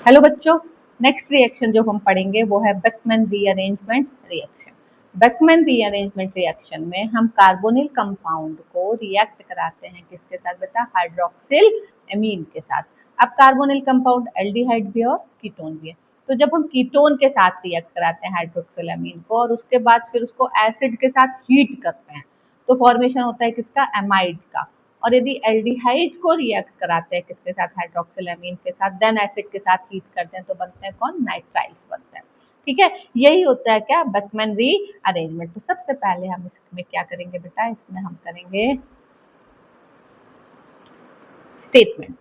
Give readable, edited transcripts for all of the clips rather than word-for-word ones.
Hello बच्चों, next reaction जो हम पढ़ेंगे वो है Beckmann rearrangement reaction. Beckmann rearrangement reaction में हम कार्बोनिल कंपाउंड को रिएक्ट कराते हैं किसके साथ बेटा? हाइड्रोक्सिल एमीन के साथ। अब कार्बोनिल कंपाउंड एल्डिहाइड भी और कीटोन भी है, तो जब हम कीटोन के साथ रिएक्ट कराते हैं हाइड्रोक्सिल एमीन को और उसके बाद फिर उसको एसिड के साथ हीट करते हैं तो फॉर्मेशन होता है किसका? एमाइड का। और यदि एल्डिहाइड को रिएक्ट कराते हैं किसके साथ? हाइड्रोक्सिल एमीन के साथ, देन एसिड के साथ हीट करते हैं तो बनते हैं कौन? नाइट्राइल्स बनते हैं। ठीक है, यही होता है क्या? Beckmann rearrangement. तो सबसे पहले हम इसमें क्या करेंगे बेटा? इसमें हम करेंगे स्टेटमेंट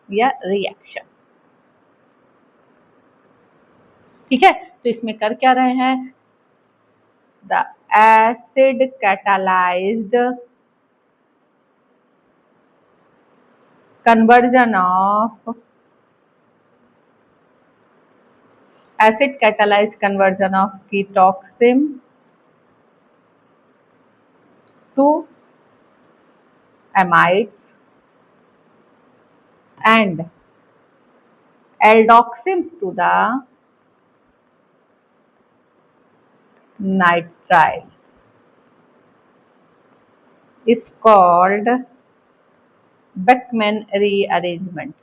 या रिएक्शन। ठीक है, तो इसमें कर क्या रहे हैं? The acid catalysed conversion of acid catalyzed conversion of ketoxin to amides and aldoxins to the nitriles is called Beckmann rearrangement.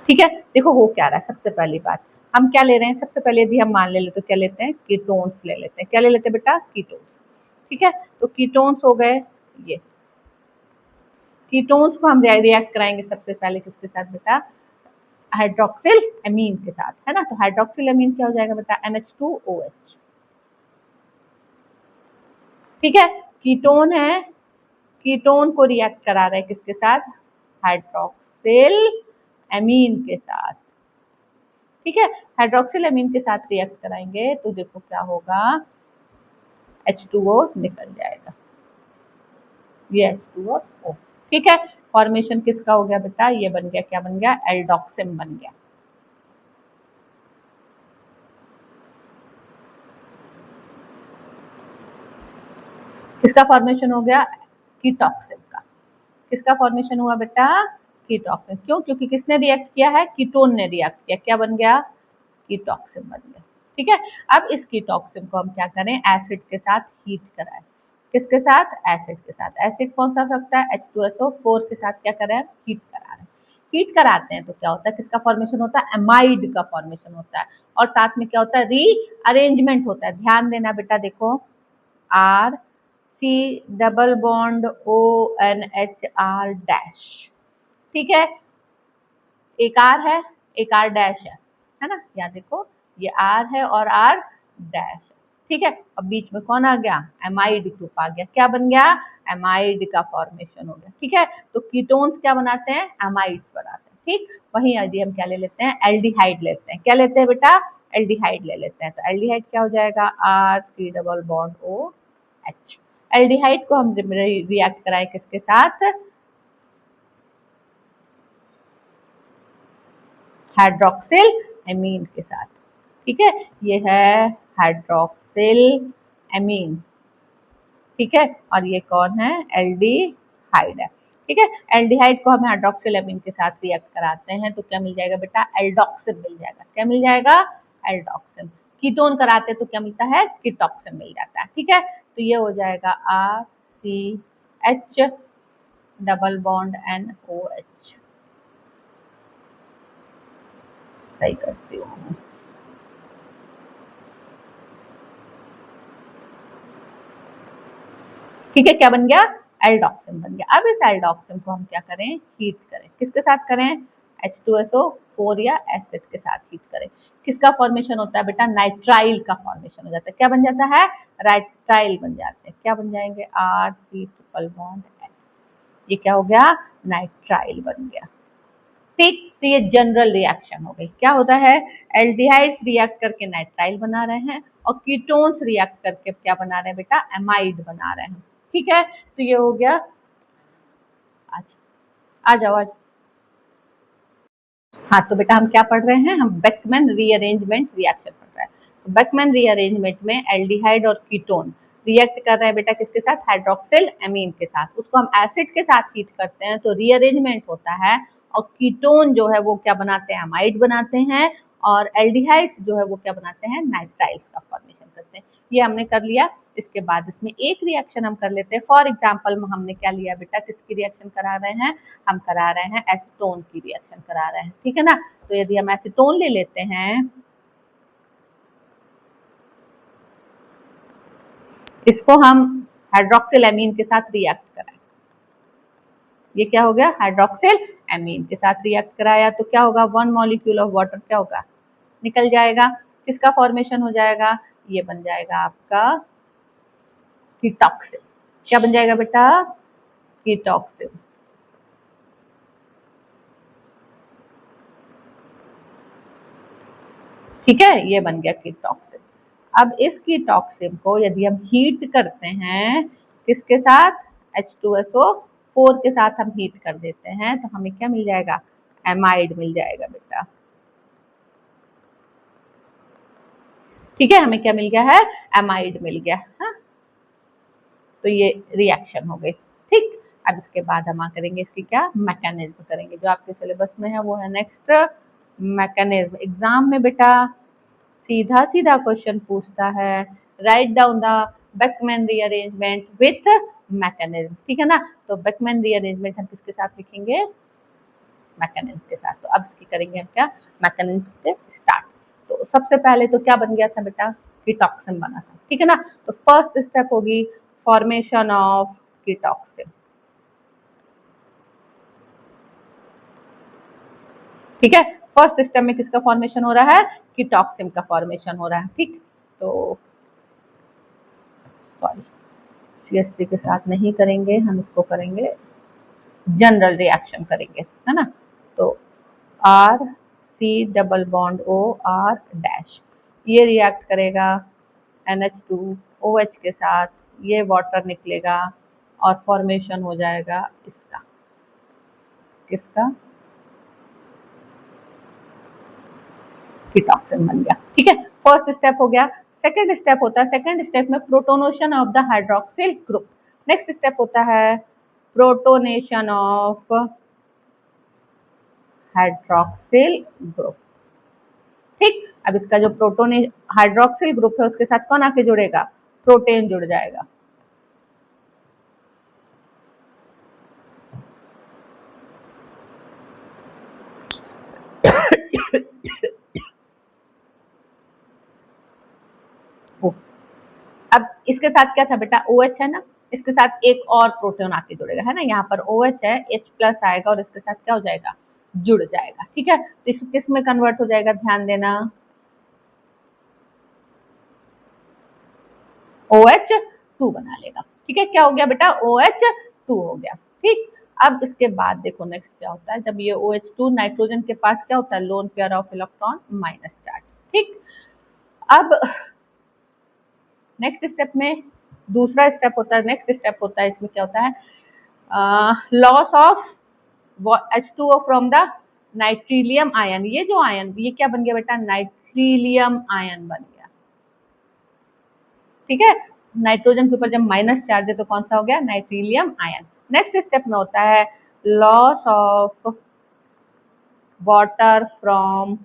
ठीक है, देखो हो क्या रहा है। सबसे पहली बात हम क्या ले रहे हैं? सबसे पहले यदि हम मान ले तो क्या लेते हैं? कीटोन्स ले लेते हैं। क्या ले लेते हैं बेटा? कीटोन्स। ठीक है, तो कीटोन्स हो गए ये। कीटोन्स को हम रिएक्ट कराएंगे सबसे पहले किसके साथ बेटा? हाइड्रोक्सिल एमीन के साथ, है ना। तो हाइड्रोक्सिल एमीन क्या हो जाएगा बेटा? NH2OH। ठीक है, कीटोन है, कीटोन को रिएक्ट करा रहे हैं किसके साथ? हाइड्रोक्सिल एमीन के साथ। ठीक है, हाइड्रोक्सिल एमीन के साथ रिएक्ट कराएंगे तो देखो क्या होगा? H2O निकल जाएगा, ये H2O। ठीक है, फॉर्मेशन किसका हो गया बेटा? ये बन गया, क्या बन गया? एल्डोक्सिन बन गया। किसका फॉर्मेशन हो गया? कीटोक्सिन का। किसका फॉर्मेशन हुआ बेटा? कीटोक्सिन। क्यों? क्योंकि किसने रिएक्ट किया है? कीटोन ने रिएक्ट किया। क्या बन गया? कीटोक्सिन बन गया। ठीक है, अब इस कीटोक्सिन को हम क्या करें? एसिड के साथ हीट कराएं। किसके साथ? एसिड के साथ। एसिड कौन सा हो सकता है? H2SO4 के साथ क्या करें? हीट करा रहे हैं। हीट कराते हैं तो क्या होता है? किसका फॉर्मेशन होता है? एमाइड का फॉर्मेशन होता है। और साथ में क्या होता है? रीअरेंजमेंट होता है। ध्यान देना बेटा, देखो R C double bond ONHR dash. ठीक है, एक R है, एक R डैश है ना। यहाँ देखो ये R है और R डैश है। ठीक है, अब बीच में कौन आ गया? एमाइड ग्रुप आ गया। क्या बन गया? एमाइड का फॉर्मेशन हो गया। ठीक है, तो कीटोन्स क्या बनाते हैं? एमाइड्स बनाते हैं। ठीक, वहीं यदि हम क्या ले लेते हैं? एल्डिहाइड लेते हैं। क्या लेते हैं बेटा? एल्डिहाइड ले लेते हैं। तो एल्डिहाइड क्या हो जाएगा? RC double bond OH। Aldehyde को हम रिएक्ट कराएं किसके साथ? हाइड्रोक्सिल एमीन के साथ। ठीक है, ये है हाइड्रोक्सिल एमीन। ठीक है, और ये कौन है? एल्डिहाइड है। ठीक है, एल्डिहाइड को हम हाइड्रोक्सिल एमीन के साथ रिएक्ट कराते हैं तो क्या मिल जाएगा बेटा? एल्डोक्सिन मिल जाएगा। क्या मिल जाएगा? एल्डोक्सिन। कीटोन कराते तो क्या मिलता है? कीटोक्सिन मिल जाता है। ठीक है, तो ये हो जाएगा RCH डबल बॉन्ड NOH। सही करती हूँ। ठीक है, क्या बन गया? एल्डोक्सिन बन गया। अब इस एल्डोक्सिन को हम क्या करें? हीट करें। किसके साथ करें? H2SO4 या एसिड के साथ हीट करें। किसका फॉर्मेशन होता है बेटा? नाइट्राइल का फॉर्मेशन हो जाता है। क्या बन जाता है? नाइट्राइल बन जाते हैं। क्या बन जाएंगे? RC triple bond N। ये क्या हो गया? नाइट्राइल बन गया। ठीक, तो ये जनरल रिएक्शन हो गई। क्या होता है? एल्डिहाइड्स रिएक्ट करके नाइट्राइल बना रहे हैं और कीटोन्स रिएक्ट करके क्या बना रहे हैं बेटा? एमाइड बना रहे हैं। ठीक है, तो ये हो गया। आज आ जाओ आज। हाँ, तो बेटा हम क्या पढ़ रहे हैं? हम बेकमैन रीअरेंजमेंट रिएक्शन पढ़ रहे हैं। तो बेकमैन रीअरेंजमेंट में एल्डिहाइड और कीटोन रिएक्ट कर रहे हैं बेटा किसके साथ, हाइड्रोक्सिल एमीन के साथ, उसको हम एसिड के साथ हीट करते हैं तो रीअरेंजमेंट होता है और कीटोन जो है वो क्या बनाते हैं, अमाइड बनाते हैं, और एल्डिहाइड्स जो है वो क्या बनाते हैं, नाइट्राइल्स का फॉर्मेशन करते हैं। ये हमने कर लिया। इसके बाद इसमें एक रिएक्शन हम कर लेते हैं। फॉर एग्जांपल हमने क्या लिया बेटा, किसकी रिएक्शन करा रहे हैं, हम करा रहे हैं एसीटोन की रिएक्शन करा रहे हैं, ठीक है ना। तो यदि हम एसीटोन ले लेते हैं, इसको हम हाइड्रोक्सिल एमीन के साथ रिएक्ट कराएं, ये क्या हो गया, हाइड्रोक्सिल एमीन के साथ रिएक्ट कराया तो क्या होगा, 1 मॉलिक्यूल ऑफ वाटर क्या होगा, निकल जाएगा। किसका फॉर्मेशन हो जाएगा, ये बन जाएगा आपका कीटॉक्सिन। क्या बन जाएगा बेटा, कीटॉक्सिन। ठीक है, ये बन गया कीटॉक्सिन। अब इस कीटॉक्सिन को यदि हम हीट करते हैं किसके साथ, H2SO4 के साथ हम हीट कर देते हैं तो हमें क्या मिल जाएगा, एमाइड मिल जाएगा बेटा। ठीक है, हमें क्या मिल गया है, एमाइड मिल गया। हाँ, तो ये रिएक्शन हो गई। ठीक, अब इसके बाद हम करेंगे इसकी क्या, मैकेनिज्म करेंगे, जो आपके सिलेबस में है वो है नेक्स्ट मैकेनिज्म। एग्जाम में बेटा सीधा सीधा क्वेश्चन पूछता है, write down the Beckmann rearrangement with mechanism, ठीक है ना। तो बेकमैन रीअरेंजमेंट हम किसके साथ लिखेंगे, मैकेनिज्म के साथ। तो अब इसकी करेंगे हम क्या, मैकेनिज्म से स्टार्ट। तो सबसे पहले तो क्या बन गया था बेटा, कीटॉक्सिन बना था, ठीक है ना। तो फर्स्ट स्टेप होगी फॉर्मेशन ऑफ कीटॉक्सिन, ठीक है। फर्स्ट स्टेप में किसका फॉर्मेशन हो रहा है, कीटॉक्सिन का फॉर्मेशन हो रहा है, ठीक। तो सॉरी, CH3 के साथ नहीं करेंगे हम, इसको करेंगे जनरल रिएक्शन करेंगे, है ना। तो RC double bond OR dash, ये रिएक्ट करेगा NH2OH के साथ, ये वाटर निकलेगा और फॉर्मेशन हो जाएगा इसका, किसका, कीटॉक्सिन बन गया, ठीक है। फर्स्ट स्टेप हो गया। सेकंड स्टेप होता है, सेकंड स्टेप में protonation of the hydroxyl group. Next step होता है प्रोटोनेशन ऑफ हाइड्रोक्सिल ग्रुप, ठीक। अब इसका जो प्रोटोन हाइड्रोक्सिल ग्रुप है उसके साथ कौन आके जुड़ेगा, प्रोटेन जुड़ जाएगा। अब इसके साथ क्या था बेटा, OH है ना, इसके साथ एक और प्रोटॉन आके जुड़ेगा, है ना। यहाँ पर OH है, H+ आएगा और इसके साथ क्या हो जाएगा, जुड़ जाएगा, ठीक है। तो इसको किस में कन्वर्ट हो जाएगा, ध्यान देना, OH2 बना लेगा, ठीक है। क्या हो गया बेटा, OH2 हो गया, ठीक। अब इसके बाद देखो नेक्स्ट क्या होता है, जब ये OH2 नाइट्रोजन के पास क्या होता है, lone pair of electron minus charge, ठीक। अब नेक्स्ट स्टेप में दूसरा स्टेप होता है, नेक्स्ट स्टेप होता है, इसमें क्या होता है, loss of H2O from the nitrilium ion. ये जो आयन, ये क्या बन गया बेटा, नाइट्रिलियम आयन बन गया, ठीक है। नाइट्रोजन के ऊपर जब माइनस चार्ज है तो कौन सा हो गया, नाइट्रिलियम आयन। नेक्स्ट स्टेप में होता है loss of water from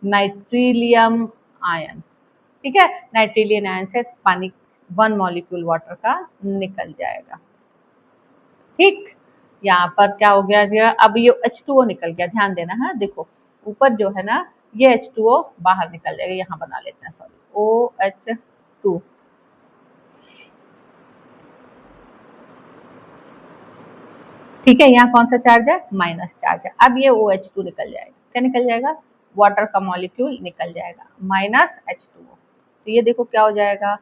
nitrilium ion, ठीक है। नाइट्रिलियम आयन से पानी 1 मॉलिक्यूल वाटर का निकल जाएगा, ठीक। यहाँ पर क्या हो गया, अब ये H2O निकल गया, ध्यान देना है। देखो ऊपर जो है ना, ये H2O बाहर निकल जाएगा, यहाँ बना लेते हैं, सॉरी, OH2, ठीक है। यहाँ कौन सा चार्ज है, माइनस चार्ज है। अब ये OH2 निकल जाएगा, क्या निकल जाएगा, वाटर का मॉलिक्यूल निकल जाएगा, माइनस H2O। तो ये देखो क्या हो जाएगा,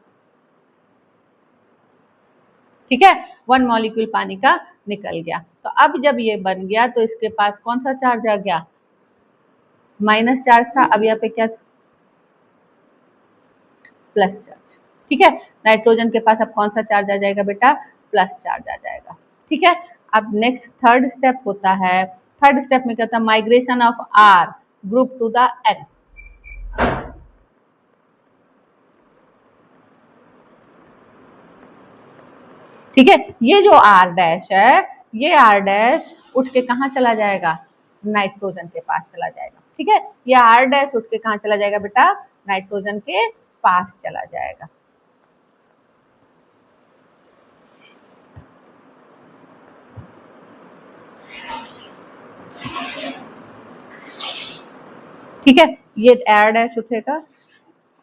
ठीक है, 1 मॉलिक्यूल पानी का निकल गया। तो अब जब ये बन गया तो इसके पास कौन सा चार्ज आ गया, माइनस चार्ज था, अब यहाँ पे क्या, प्लस चार्ज, ठीक है। नाइट्रोजन के पास अब कौन सा चार्ज आ जाएगा बेटा, प्लस चार्ज आ जाएगा, ठीक है। अब नेक्स्ट थर्ड स्टेप होता है, थर्ड स्टेप में क्या होता है, migration of R group to the N। ठीक है। ये जो आर डैश है, ये आर डैश उठ के कहाँ चला जाएगा, नाइट्रोजन के पास चला जाएगा। ठीक है, ये आर डैश उठ के कहाँ चला जाएगा बेटा, नाइट्रोजन के पास चला जाएगा। ठीक है, ये आर डैश उठेगा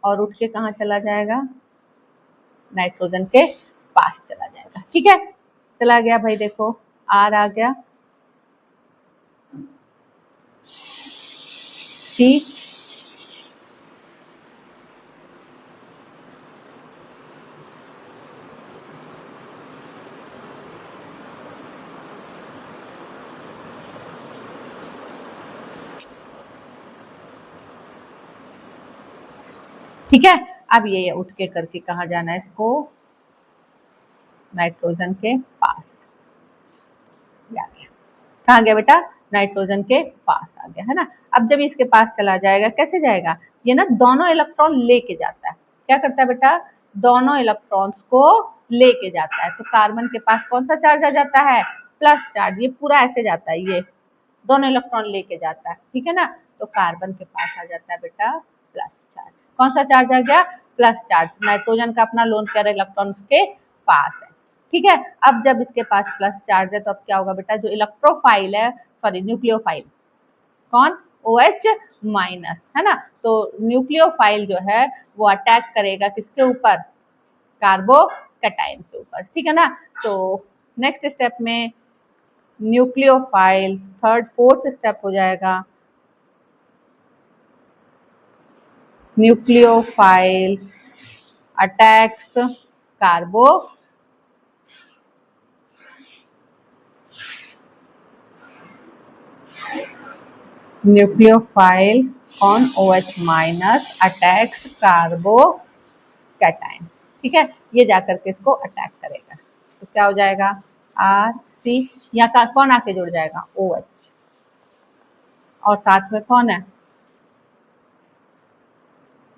और उठ के कहाँ चला जाएगा, नाइट्रोजन के पास चला जाएगा। ठीक है, चला गया भाई, देखो आर आ गया, सी, ठीक है। अब ये उठ के करके कहाँ जाना है इसको, नाइट्रोजन के पास। आ गया, कहाँ गया बेटा, नाइट्रोजन के पास आ गया, है ना। अब जब इसके पास चला जाएगा, कैसे जाएगा, ये ना दोनों इलेक्ट्रॉन लेके जाता है। क्या करता है बेटा, दोनों इलेक्ट्रॉन्स को लेके जाता है। तो कार्बन के पास कौन सा चार्ज आ जाता है, प्लस चार्ज। ये पूरा ऐसे जाता है, ये दोनों इलेक्ट्रॉन लेके जाता है। ठीक है ना, तो कार्बन के पास आ जाता है बेटा प्लस चार्ज। कौन सा चार्ज आ गया, प्लस चार्ज। नाइट्रोजन का अपना लोन पेयर इलेक्ट्रॉन के पास है। ठीक है, अब जब इसके पास प्लस चार्ज है तो अब क्या होगा बेटा, जो इलेक्ट्रोफाइल है, सॉरी न्यूक्लियोफाइल, कौन, OH माइनस, है ना। तो न्यूक्लियोफाइल जो है वो अटैक करेगा किसके ऊपर, कार्बोकैटायन के ऊपर। ठीक है ना। तो नेक्स्ट स्टेप में न्यूक्लियोफाइल, थर्ड फोर्थ स्टेप हो जाएगा, nucleophile attacks कार्बो, nucleophile on OH minus attacks carbocation. ठीक है, ये जाकर के इसको अटैक करेगा। तो क्या हो जाएगा, RC, यहाँ कौन आके जुड़ जाएगा, OH, और साथ में कौन है,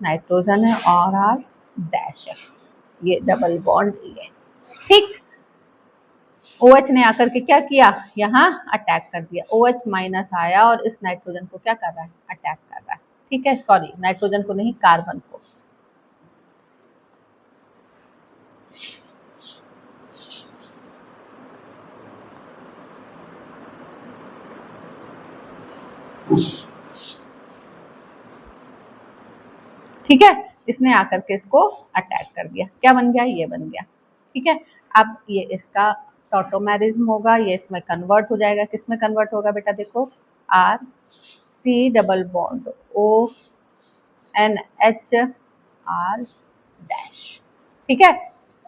नाइट्रोजन है और R डैश है, ये डबल बॉन्ड ये। ठीक, OH ने आकर के क्या किया, यहाँ अटैक कर दिया। OH माइनस आया और इस नाइट्रोजन को क्या कर रहा है, अटैक कर रहा है। ठीक है, सॉरी नाइट्रोजन को नहीं, कार्बन को। ठीक है, इसने आकर के इसको अटैक कर दिया। क्या बन गया, ये बन गया। ठीक है, अब ये इसका टॉटोमेरिज्म होगा, ये इसमें कन्वर्ट हो जाएगा। किस में कन्वर्ट होगा बेटा, देखो RC double bond ONH R dash. ठीक है,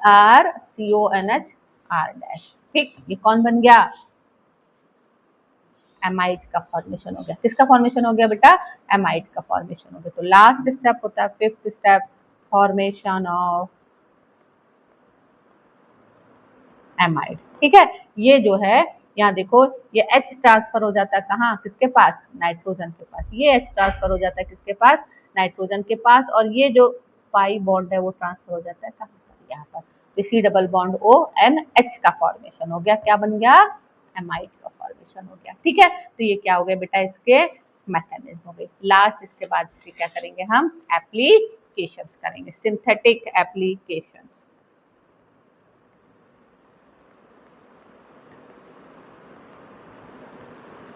RCONH R डैश। ठीक, ये कौन बन गया, एमाइड का फॉर्मेशन हो गया। किसका फॉर्मेशन हो गया बेटा, एमाइड का फॉर्मेशन हो गया। तो लास्ट स्टेप होता है, fifth step, formation of amide. ठीक है, ये जो है यहाँ देखो, ये H ट्रांसफर हो जाता है कहाँ, किसके पास, नाइट्रोजन के पास। ये H ट्रांसफर हो जाता है किसके पास, नाइट्रोजन के पास। और ये जो पाई बॉन्ड है वो ट्रांसफर हो जाता है कहाँ पर, यहाँ पर। तो C डबल बॉन्ड ONH का फॉर्मेशन हो गया। क्या बन गया, एमाइड का फॉर्मेशन हो गया। ठीक है, तो ये क्या हो गया बेटा, इसके मैकेनिज्म हो गए। लास्ट इसके बाद इसके क्या करेंगे हम, एप्लीकेशंस करेंगे, सिंथेटिक एप्लीकेशंस।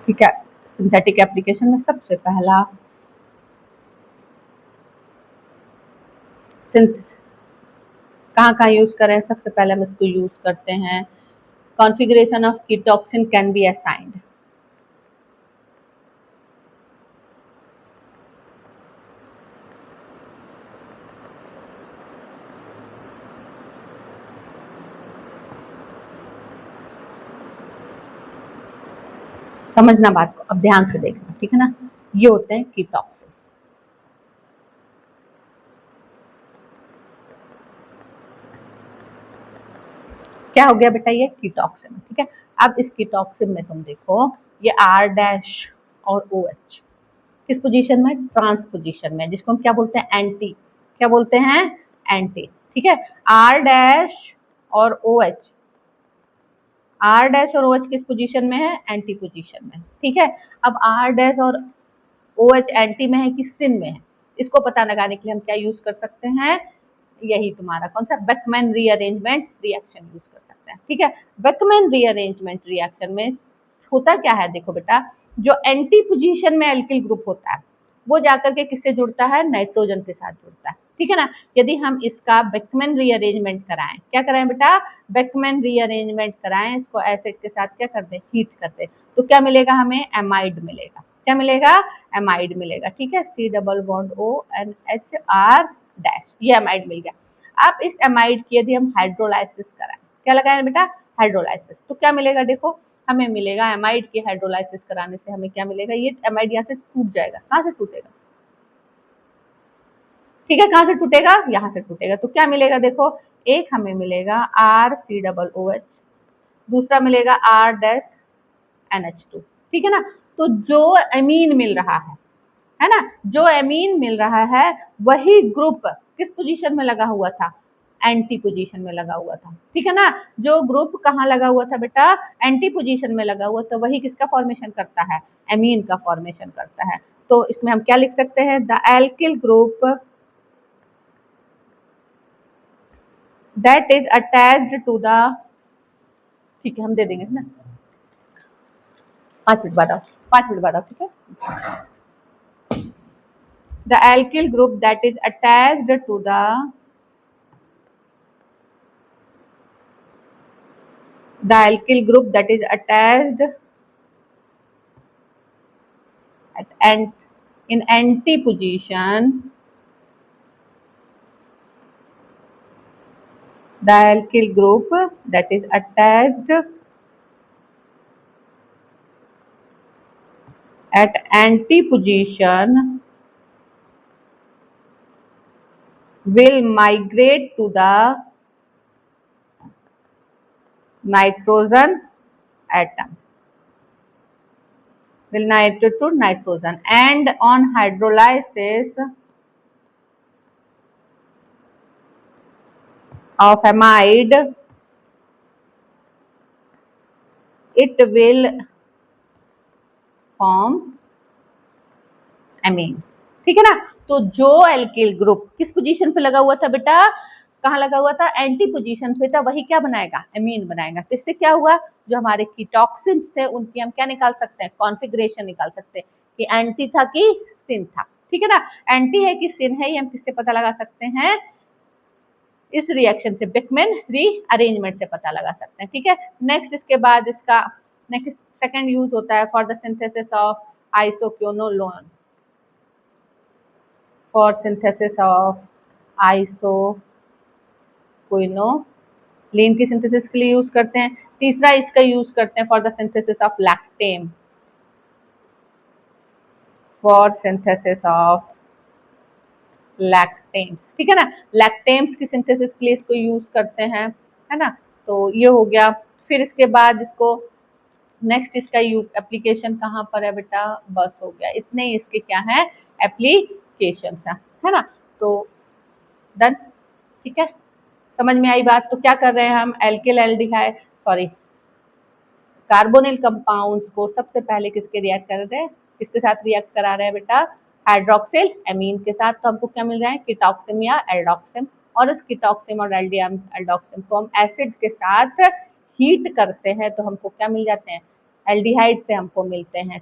ठीक है, सिंथेटिक एप्लीकेशन में सबसे पहला सिंथ कहाँ कहाँ यूज करें, सबसे पहले हम इसको यूज करते हैं, configuration of ketoxime can be assigned. समझना बात को, अब ध्यान से देखना, ठीक है ना। ये होते हैं कीटॉक्सिन। क्या हो गया बेटा, ये कीटॉक्सिन। ठीक है, अब इस कीटॉक्सिन में तुम देखो, ये R डैश और OH किस पोजीशन में, ट्रांस पोजीशन में, जिसको हम क्या बोलते हैं, एंटी। क्या बोलते हैं, एंटी। ठीक है, R डैश और OH R डैश और OH किस पोजीशन में है, एंटी पोजीशन में, ठीक है। अब R डैश और OH एंटी में है कि सिन में है, इसको पता लगाने के लिए हम क्या यूज कर सकते हैं, यही तुम्हारा कौन सा, बेकमैन रीअरेंजमेंट रिएक्शन यूज कर सकते हैं, ठीक है। बेकमैन रीअरेंजमेंट रिएक्शन में होता क्या है, देखो बेटा, जो एंटी पोजीशन में एल्किल ग्रुप होता है वो जाकर के किससे जुड़ता है, नाइट्रोजन के साथ जुड़ता है, ठीक है ना। यदि हम इसका बेकमैन रीअरेंजमेंट कराएं, क्या कराएं बेटा, बेकमैन रीअरेंजमेंट कराएं, इसको एसिड के साथ क्या कर दें, हीट कर दें, तो क्या मिलेगा हमें, एमाइड मिलेगा, क्या मिलेगा, एमाइड मिलेगा, ठीक है। COONH डैश, ये एमाइड मिल गया। अब इस एमाइड की यदि हम हाइड्रोलाइसिस कराएं, क्या लगाएं बेटा, हाइड्रोलाइसिस, तो क्या मिलेगा, देखो हमें मिलेगा एमाइड की हाइड्रोलाइसिस कराने से हमें क्या मिलेगा, ये एमाइड यहाँ से टूट जाएगा, कहाँ से टूटेगा, ठीक है, कहाँ से टूटेगा, यहाँ से टूटेगा, तो क्या मिलेगा, देखो एक हमें मिलेगा RCOOH, दूसरा मिलेगा R डैश NH2, ठीक है ना। तो जो एमीन मिल रहा है ना, जो एमीन मिल रहा है वही ग्रुप किस पोजीशन में लगा हुआ था, एंटी पोजीशन में लगा हुआ था, ठीक है ना। जो ग्रुप कहाँ लगा हुआ था बेटा, एंटी पोजीशन में लगा हुआ, तो वही किसका फॉर्मेशन करता है, एमीन का फॉर्मेशन करता है। तो इसमें हम क्या लिख सकते हैं, the alkyl group that is attached to the, ठीक है हम दे देंगे ना, 5 मिनट बाद आओ, 5 मिनट बाद आओ, ठीक है। The alkyl group that is attached to the alkyl group that is attached at and in anti position, the alkyl group that is attached at anti position will migrate to the nitrogen atom, will migrate to nitrogen, and on hydrolysis of amide it will form amine, ठीक है ना। तो जो alkyl group किस position पे लगा हुआ था बेटा, कहाँ लगा हुआ था, एंटी पोजीशन पे था, वही क्या बनाएगा, एमीन बनाएगा। तो इससे क्या हुआ, जो हमारे कीटॉक्सिन्स थे उनकी हम क्या निकाल सकते हैं, कॉन्फ़िगरेशन निकाल सकते हैं कि एंटी था कि सिन था, ठीक है ना। एंटी है कि सिन है, ये हम किससे पता लगा सकते हैं, इस रिएक्शन से, बेकमैन रीअरेंजमेंट से पता लगा सकते हैं, ठीक है। नेक्स्ट इसके बाद इसका नेक्स्ट सेकंड यूज होता है for the synthesis of isoquinolone, for synthesis of isoquinoline की सिंथेसिस के लिए यूज करते हैं। तीसरा इसका यूज करते हैं for the synthesis of lactam, for synthesis of lactams, ठीक है ना। लैक्टेम्स की सिंथेसिस के लिए इसको यूज करते हैं, है ना। तो ये हो गया। फिर इसके बाद इसको नेक्स्ट इसका एप्लीकेशन कहाँ पर है बेटा, बस हो गया, इतने ही इसके क्या है, एप्लीकेशंस है ना। तो डन, ठीक है, समझ में आई बात। तो क्या कर रहे हैं हम, alkyl aldehyde sorry carbonyl compounds को सबसे पहले किसके रिएक्ट कर रहे हैं, किसके साथ रिएक्ट करा रहे हैं बेटा, हाइड्रोक्सिल एमीन के साथ। तो हमको क्या मिल रहा है, कीटॉक्सिम या एल्डोक्सिम, और इस कीटॉक्सिम और एल्डोक्सिम को हम एसिड के साथ हीट करते हैं तो हमको क्या मिल जाते हैं, एल्डिहाइड से हमको मिलते हैं